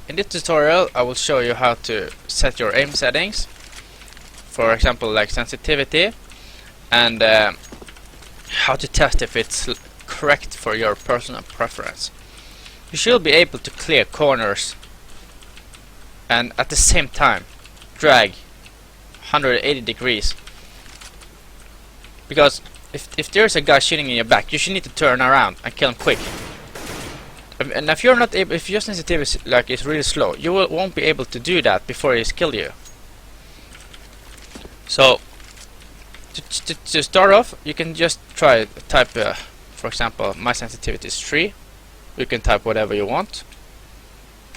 In this tutorial I will show you how to set your aim settings, for example like sensitivity, and how to test if it's correct for your personal preference. You should be able to clear corners and at the same time drag 180 degrees, because if there's a guy shooting in your back, you should need to turn around and kill him quick. And if you're not able, if your sensitivity is really slow, you won't be able to do that before he's killed you. So to start off, you can just try type for example, my sensitivity is 3. You can type whatever you want,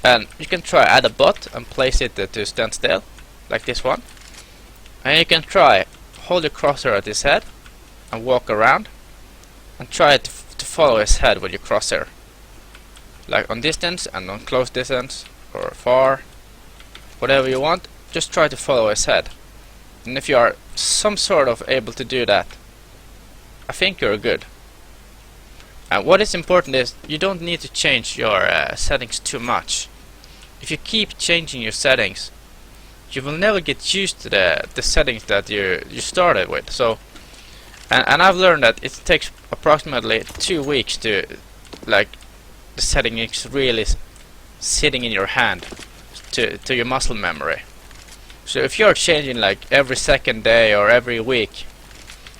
and you can try add a bot and place it to stand still like this one, and you can try hold the crosshair at his head and walk around and try to follow his head with your crosshair, like on distance and on close distance or far, whatever you want. Just try to follow his head, and if you are some sort of able to do that, I think you're good. And what is important is you don't need to change your settings too much. If you keep changing your settings, you will never get used to the settings that you started with. So and I've learned that it takes approximately 2 weeks to like the setting is really sitting in your hand to your muscle memory. So if you're changing like every second day or every week,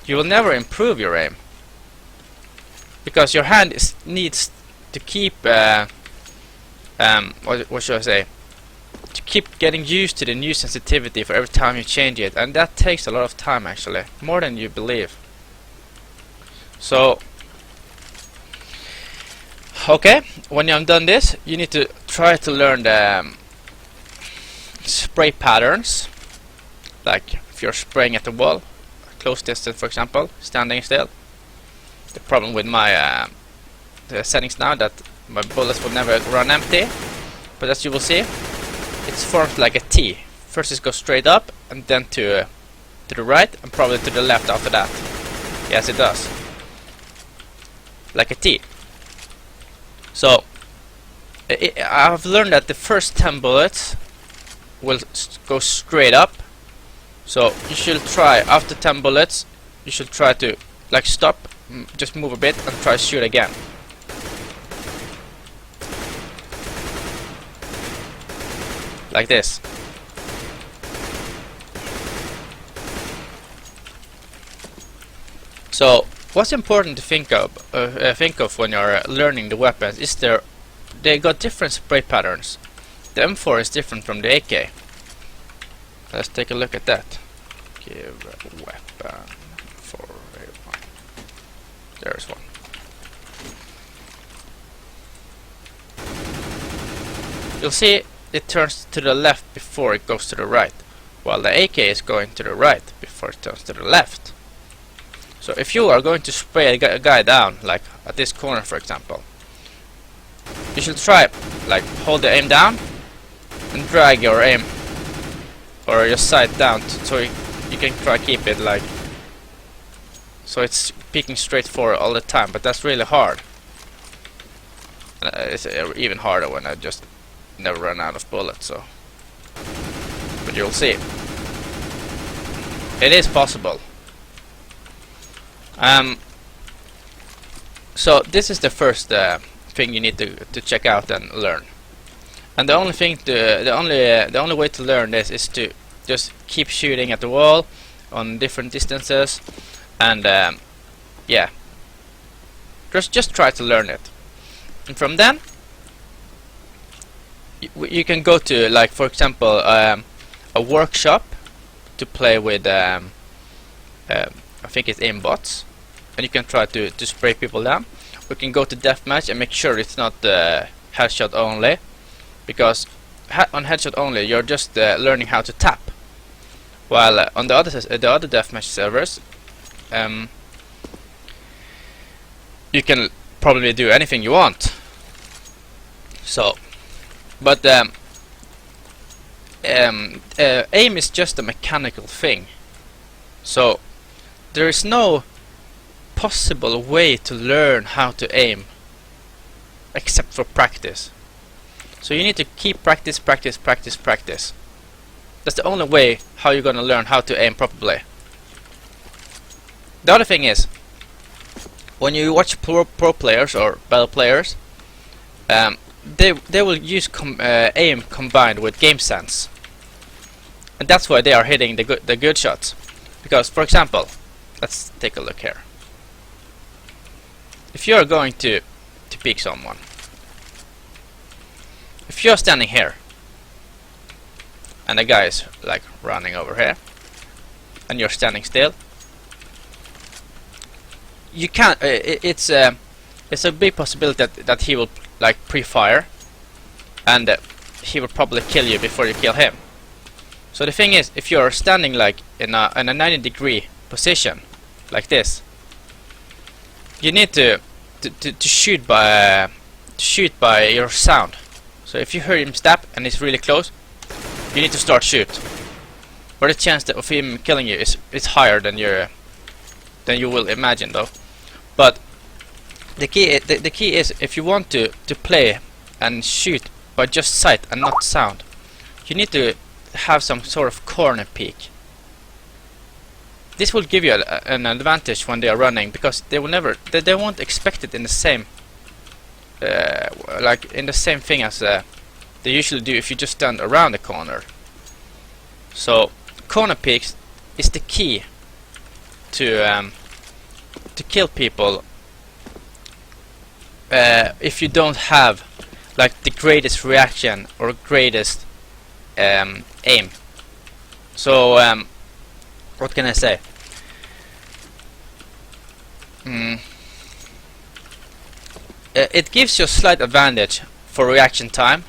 you will never improve your aim, because your hand needs to keep what should I say, to keep getting used to the new sensitivity for every time you change it, and that takes a lot of time, actually, more than you believe. So okay, when you have done this, you need to try to learn the spray patterns, like if you're spraying at the wall, close distance for example, standing still. The problem with my the settings now that my bullets will never run empty, but as you will see, it's formed like a T. First it goes straight up and then to the right and probably to the left after that. Yes, it does, like a T. So I've learned that the first 10 bullets will go straight up. So you should try after 10 bullets, you should try to like stop, just move a bit and try to shoot again. Like this. So what's important to think of when you're learning the weapons is they got different spray patterns. The M4 is different from the AK. Let's take a look at that. Give a weapon for A1. There's one. You'll see it turns to the left before it goes to the right, while the AK is going to the right before it turns to the left. So if you are going to spray a guy down, like at this corner for example, you should try like hold the aim down and drag your aim or your sight down so you can try keep it like so it's peeking straight forward all the time, but that's really hard. It's even harder when I just never run out of bullets. So, but you'll see, it is possible. So this is the first thing you need to check out and learn. And the only thing the only way to learn this is to just keep shooting at the wall on different distances, and yeah, just try to learn it. And from then you can go to, like for example, a workshop to play with I think it's aimbots, and you can try to spray people down. We can go to deathmatch and make sure it's not headshot only, because on headshot only you're just learning how to tap, while on the other deathmatch servers you can probably do anything you want. So but aim is just a mechanical thing, so there is no possible way to learn how to aim except for practice. So you need to keep practice. That's the only way how you're gonna learn how to aim properly. The other thing is, when you watch pro players or battle players, they will use aim combined with game sense, and that's why they are hitting the good shots. Because, for example, let's take a look here. If you're going to peek someone, if you're standing here and the guy is like running over here and you're standing still, you can't. It's a big possibility that he will like pre-fire, and he will probably kill you before you kill him. So the thing is, if you're standing like in a 90-degree position like this, you need to shoot by your sound. So if you hear him stab and he's really close, you need to start shoot. But the chance of him killing you is higher than you will imagine, though. But the key is, if you want to play and shoot by just sight and not sound, you need to have some sort of corner peek. This will give you an advantage when they are running, because they won't expect it in the same thing as they usually do if you just stand around the corner. So corner peeks is the key to kill people if you don't have like the greatest reaction or greatest aim. So what can I say? It gives you a slight advantage for reaction time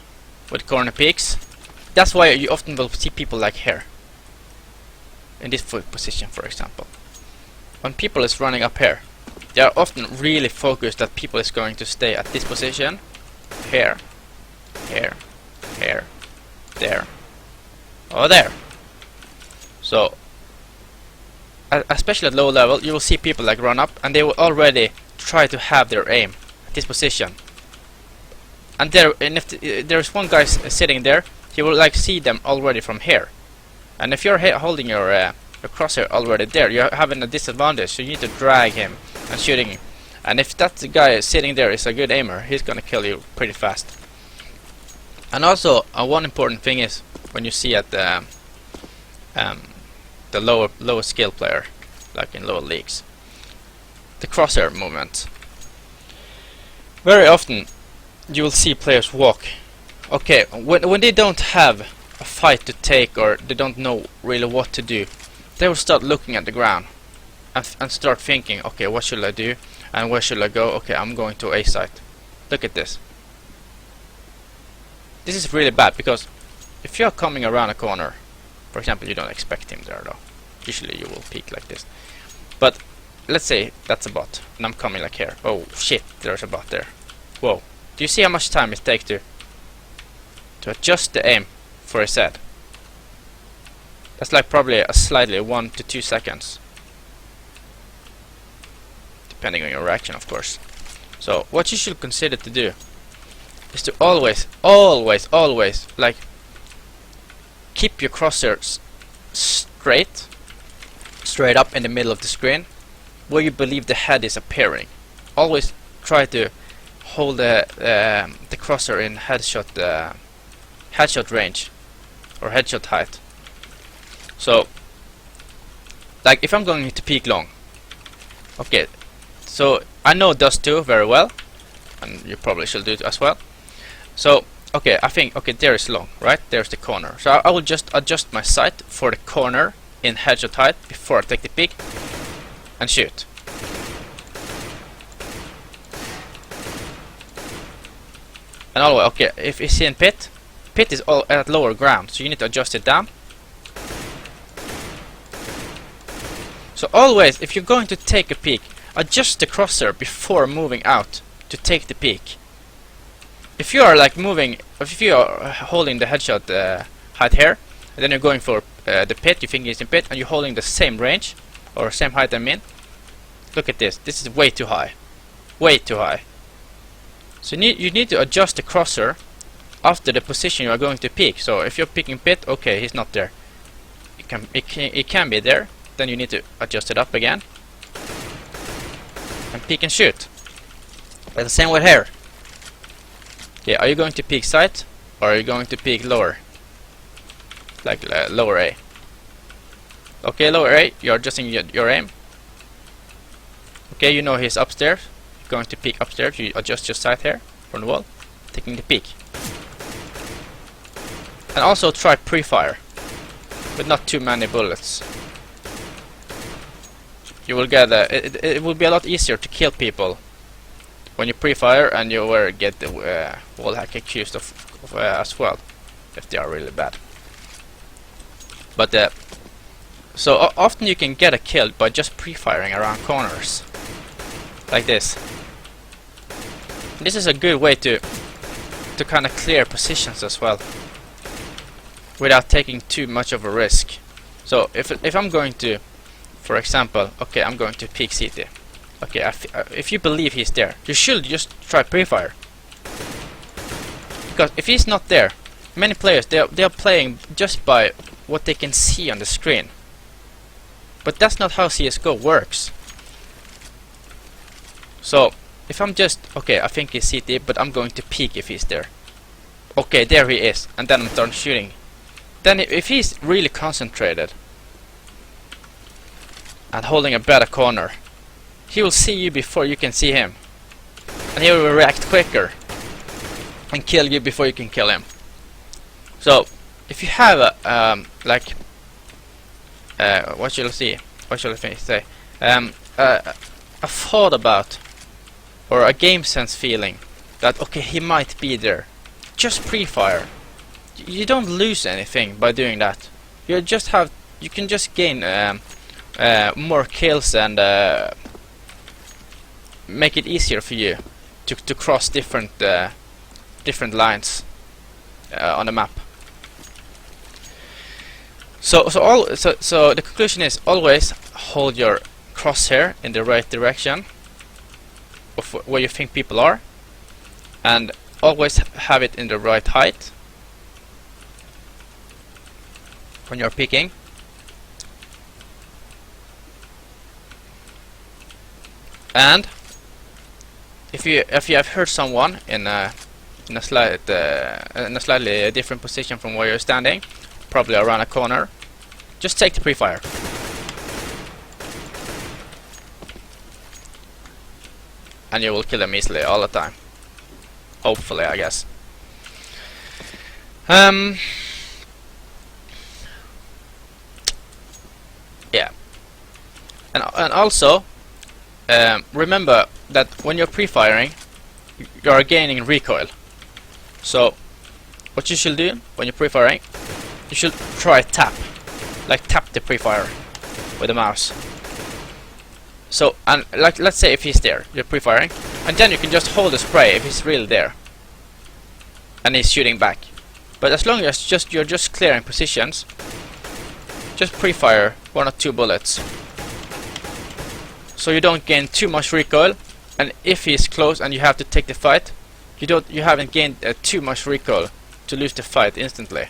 with corner peeks. That's why you often will see people like here in this position, for example. When people is running up here, they are often really focused that people is going to stay at this position, here, here, here, there, or there. So especially at low level, you will see people like run up and they will already try to have their aim at this position. And if there's one guy sitting there, you will like see them already from here. And if you're holding your crosshair already there, you're having a disadvantage. So you need to drag him and shooting him. And if that guy sitting there is a good aimer, he's gonna kill you pretty fast. And also, one important thing is when you see at the lower skill player, like in lower leagues, the crosshair movement. Very often you will see players walk. Okay, when they don't have a fight to take or they don't know really what to do, they will start looking at the ground and start thinking, okay, what should I do and where should I go? Okay, I'm going to A site. Look at this. This is really bad, because if you're coming around a corner, for example, you don't expect him there though. Usually you will peek like this. But let's say that's a bot and I'm coming like here. Oh shit, there's a bot there. Whoa. Do you see how much time it takes to adjust the aim for his head? That's like probably a slightly 1 to 2 seconds. Depending on your reaction, of course. So what you should consider to do is to always like keep your crosshairs straight up in the middle of the screen where you believe the head is appearing. Always try to hold the crosshair in headshot range or headshot height. So like if I'm going to peek long, okay, so I know doesnt very well, and you probably should do it as well. So okay, I think, okay, there is long, right? There's the corner. So I will just adjust my sight for the corner in headshot height before I take the peek and shoot. And always, okay, if it's in pit is all at lower ground, so you need to adjust it down. So always, if you're going to take a peek, adjust the crosshair before moving out to take the peek. If you are like moving, if you are holding the headshot height here, and then you're going for the pit, you think it's in pit, and you're holding the same range, or same height I mean, look at this, this is way too high. Way too high. So you need to adjust the crosshair after the position you are going to peek. So if you're peeking pit, okay, he's not there. It can be there. Then you need to adjust it up again and peek and shoot. But the same with here. Yeah, are you going to peek sight or are you going to peek lower? Like lower A. Okay, lower A, you're adjusting your aim. Okay, you know he's upstairs. You're going to peek upstairs. You adjust your sight here from the wall, taking the peek. And also try prefire with not too many bullets. You will get it will be a lot easier to kill people when you prefire, and you will get the wall hack accused of as well if they are really bad. But so often you can get a kill by just pre-firing around corners like this. This is a good way to kind of clear positions as well without taking too much of a risk. So if I'm going to, for example, okay, I'm going to peek CT. Okay, if you believe he's there, you should just try pre-fire, because if he's not there, many players they are playing just by what they can see on the screen. But that's not how CSGO works. So if I'm just, okay, I think he's CT, but I'm going to peek if he's there. Okay, there he is, and then I'm done shooting. Then if he's really concentrated and holding a better corner, he will see you before you can see him, and he will react quicker and kill you before you can kill him. So if you have a what shall I say? A thought about, or a game sense feeling that okay, he might be there, just pre-fire. You don't lose anything by doing that. You can just gain more kills and make it easier for you to cross different lines on the map. So the conclusion is always hold your crosshair in the right direction of where you think people are, and always have it in the right height when you're peeking. And if you have heard someone in a slightly different position from where you're standing, probably around a corner, just take the pre-fire. And you will kill them easily all the time. Hopefully, I guess. Yeah. And also, remember that when you're pre-firing, you are gaining recoil. So what you should do when you're pre-firing, you should try tap, like tap the pre-fire with the mouse. So, and like let's say if he's there, you're pre-firing, and then you can just hold the spray if he's really there and he's shooting back. But as long as you're just clearing positions, just pre-fire 1 or 2 bullets, so you don't gain too much recoil. And if he's close and you have to take the fight, you haven't gained too much recoil to lose the fight instantly.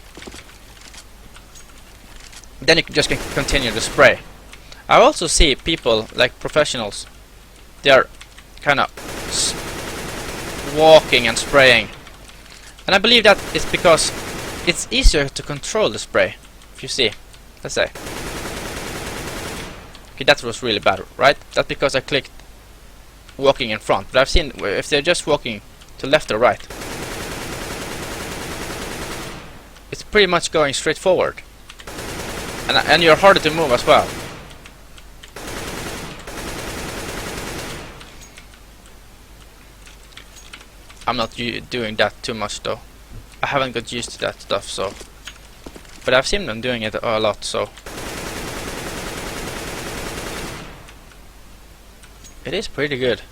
Then you can just continue the spray. I also see people like professionals, they are kind of walking and spraying, and I believe that is because it's easier to control the spray. If you see, let's say, okay, that was really bad, right? That's because I clicked walking in front, but I've seen if they're just walking to left or right, it's pretty much going straight forward, and you're harder to move as well. I'm not doing that too much though. I haven't got used to that stuff, so. But I've seen them doing it a lot, so. It is pretty good.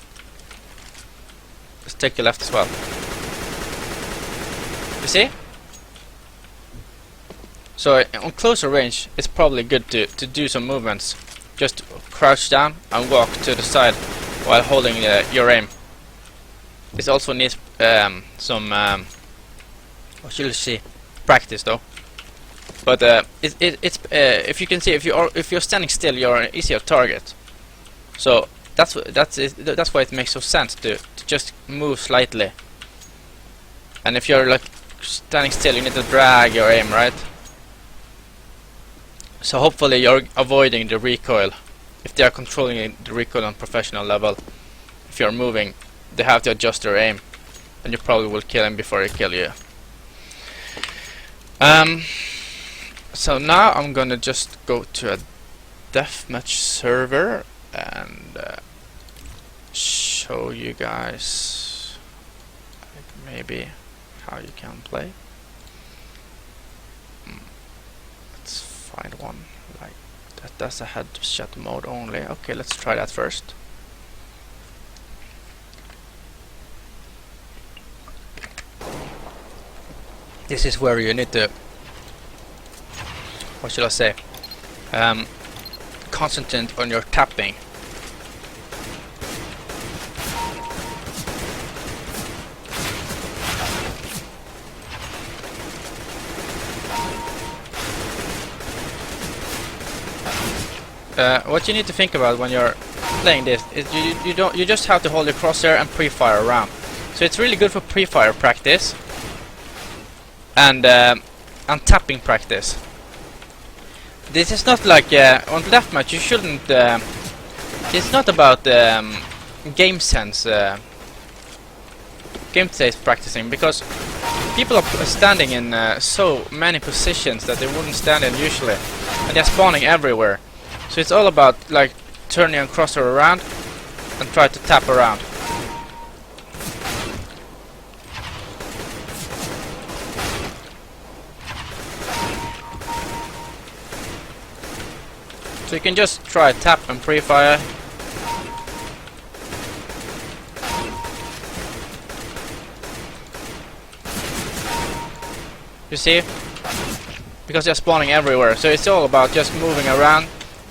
Let's take the left as well. You see? So on closer range, it's probably good to do some movements. Just crouch down and walk to the side while holding your aim. This also needs some What you'll see. Practice though. But it's if you can see, if you're standing still, you're an easier target. So that's why it makes so sense to just move slightly. And if you're like standing still, you need to drag your aim, right? So hopefully you're avoiding the recoil. If they are controlling the recoil on professional level, if you're moving, they have to adjust their aim, and you probably will kill him before they kill you. So now I'm gonna just go to a deathmatch server and show you guys maybe how you can play. Let's find one like that. That's a headshot mode only. Okay, let's try that first. This is where you need to, what should I say, concentrate on your tapping. What you need to think about when you're playing this is you just have to hold your crosshair and prefire around. So it's really good for prefire practice and tapping practice. This is not like on deathmatch. You shouldn't. It's not about game sense practicing, because people are standing in so many positions that they wouldn't stand in usually, and they're spawning everywhere. So it's all about like turning your crosshair around and try to tap around. So you can just try tap and pre-fire. You see? Because they're spawning everywhere. So it's all about just moving around,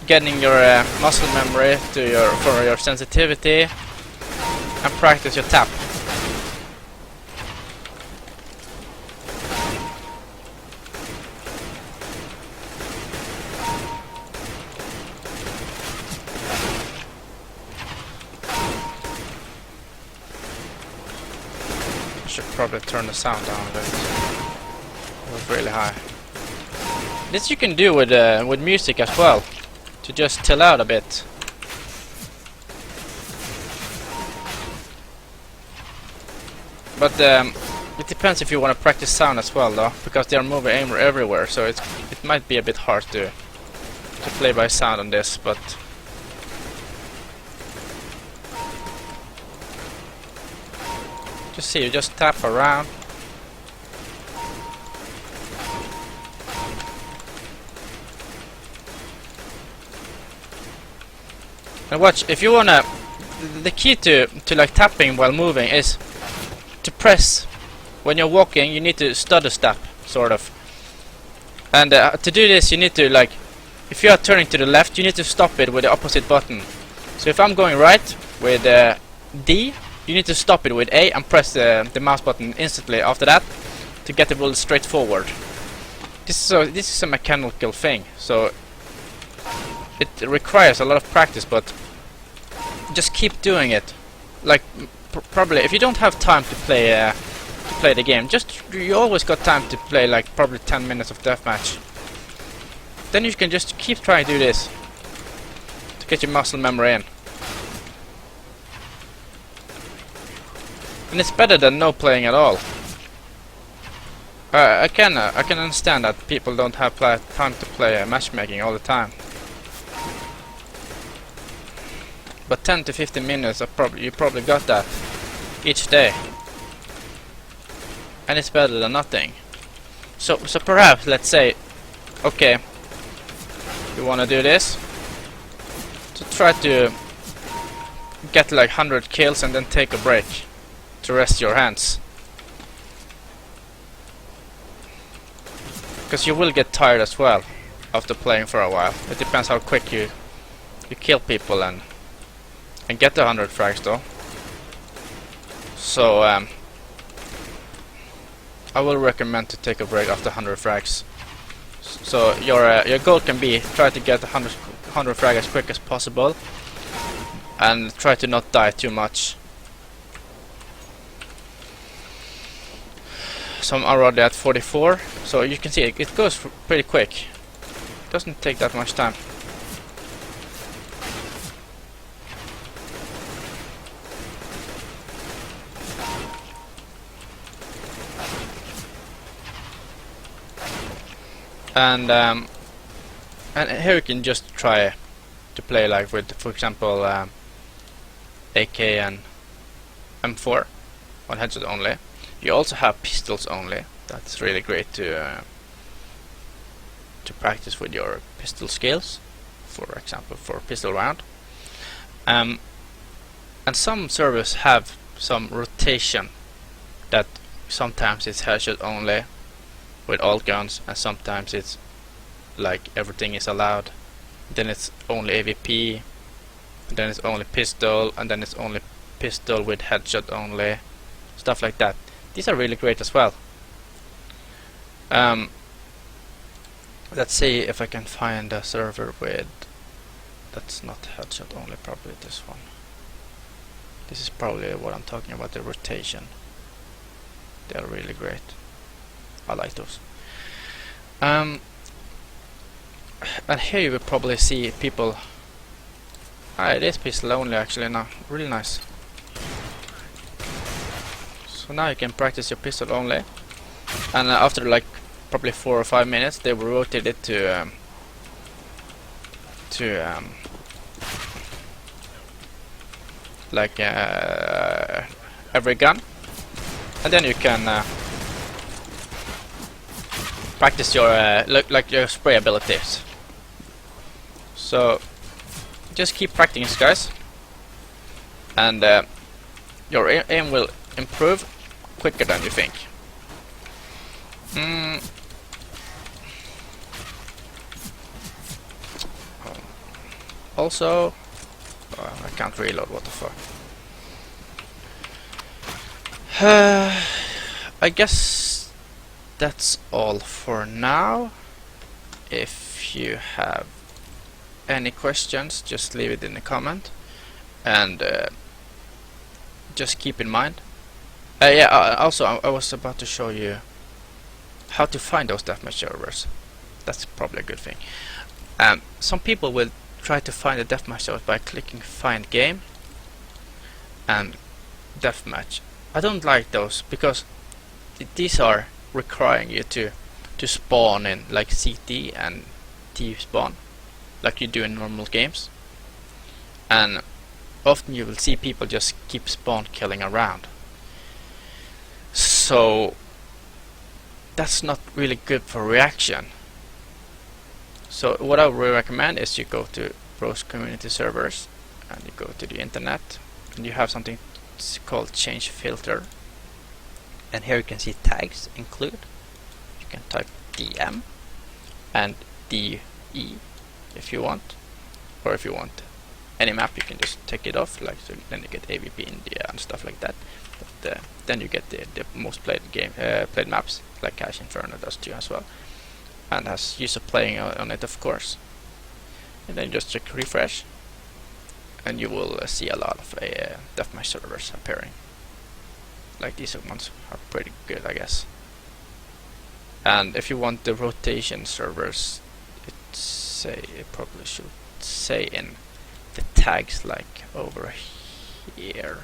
getting your muscle memory for your sensitivity, and practice your tap. Should probably turn the sound down a bit. It was really high. This you can do with music as well, to just chill out a bit. But it depends if you want to practice sound as well, though, because they are moving aim everywhere. So it might be a bit hard to play by sound on this, but. Just see, you just tap around. And watch, if you wanna, the key to like tapping while moving is to press. When you're walking, you need to stutter step, sort of. And to do this, you need to like, if you are turning to the left, you need to stop it with the opposite button. So if I'm going right with D, you need to stop it with A and press the mouse button instantly after that to get the bullet straight forward. This is a mechanical thing, so it requires a lot of practice, but just keep doing it. Like probably if you don't have time to play the game, you always got time to play like probably 10 minutes of deathmatch. Then you can just keep trying to do this to get your muscle memory in. And it's better than no playing at all. I can understand that people don't have time to play matchmaking all the time. But 10 to 15 minutes, you probably got that each day. And it's better than nothing. So perhaps, let's say, okay, you want to do this, to try to get like 100 kills and then take a break to rest your hands, because you will get tired as well after playing for a while. It depends how quick you kill people and get the 100 frags though. So I will recommend to take a break after 100 frags. So your goal can be try to get 100 frag as quick as possible, and try to not die too much. So I'm already at 44, so you can see it goes pretty quick. It doesn't take that much time. And here you can just try to play like with, for example, AK and M4 on headshot only. You also have pistols only. That's really great to practice with your pistol skills. For example, for pistol round. And some servers have some rotation that sometimes it's headshot only with all guns, and sometimes it's like everything is allowed. Then it's only AVP, then it's only pistol, and then it's only pistol with headshot only, stuff like that. These are really great as well. Let's see if I can find a server with that's not headshot only. Probably this one. This is probably what I'm talking about, the rotation. They are really great. I like those. And here you will probably see people. It is pistol only actually now. Really nice. So now you can practice your pistol only, and after like probably 4 or 5 minutes, they will rotate it to like every gun, and then you can practice your like your spray abilities. So just keep practicing, guys, and your aim will improve quicker than you think. Also, I can't reload. What the fuck? I guess that's all for now. If you have any questions, just leave it in the comment, and just keep in mind. Also, I was about to show you how to find those deathmatch servers. That's probably a good thing. Some people will try to find a deathmatch server by clicking find game and deathmatch. I don't like those because these are requiring you to spawn in like CT and T spawn like you do in normal games, and often you will see people just keep spawn killing around. So that's not really good for reaction. So what I would recommend is you go to browse community servers, and you go to the internet, and you have something called change filter, and here you can see tags include. You can type DM and DE if you want, or if you want any map you can just take it off, like so then you get AVP India and stuff like that. But then you get the most played played maps like Cash Inferno does too as well, and has user playing on it, of course. And then you just check refresh, and you will see a lot of deathmatch servers appearing. Like these ones are pretty good, I guess. And if you want the rotation servers, it probably should say in the tags like over here.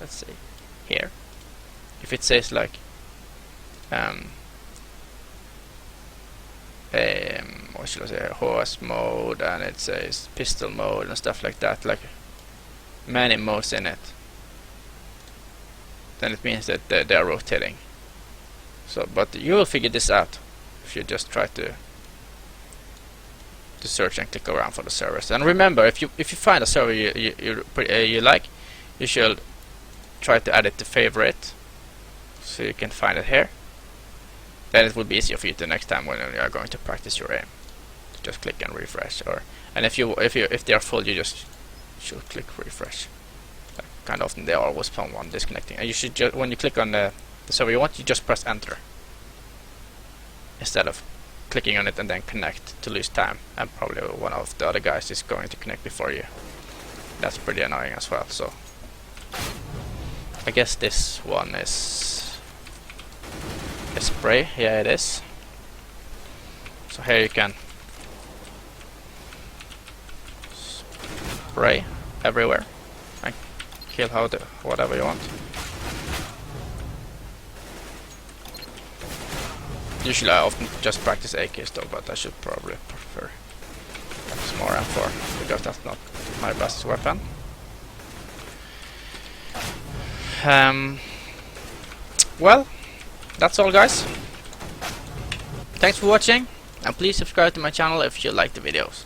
Let's see here. If it says like what should I say, horse mode, and it says pistol mode and stuff like that, like many modes in it, then it means that they are rotating. So, but you will figure this out if you just try to search and click around for the servers. And remember, if you find a server you like, you should try to add it to favorite, so you can find it here. Then it will be easier for you the next time when you are going to practice your aim. Just click and refresh, and if they are full, you just should click refresh. Like, kind of often they are always someone disconnecting, and you should just, when you click on the server you want, you just press enter, instead of clicking on it and then connect to lose time, and probably one of the other guys is going to connect before you. That's pretty annoying as well. So I guess this one is a spray. Yeah, it is. So here you can spray everywhere and kill whatever you want. Usually I often just practice AKs though, but I should probably prefer practice more M4 because that's not my best weapon. Well, that's all guys. Thanks for watching, and please subscribe to my channel if you like the videos.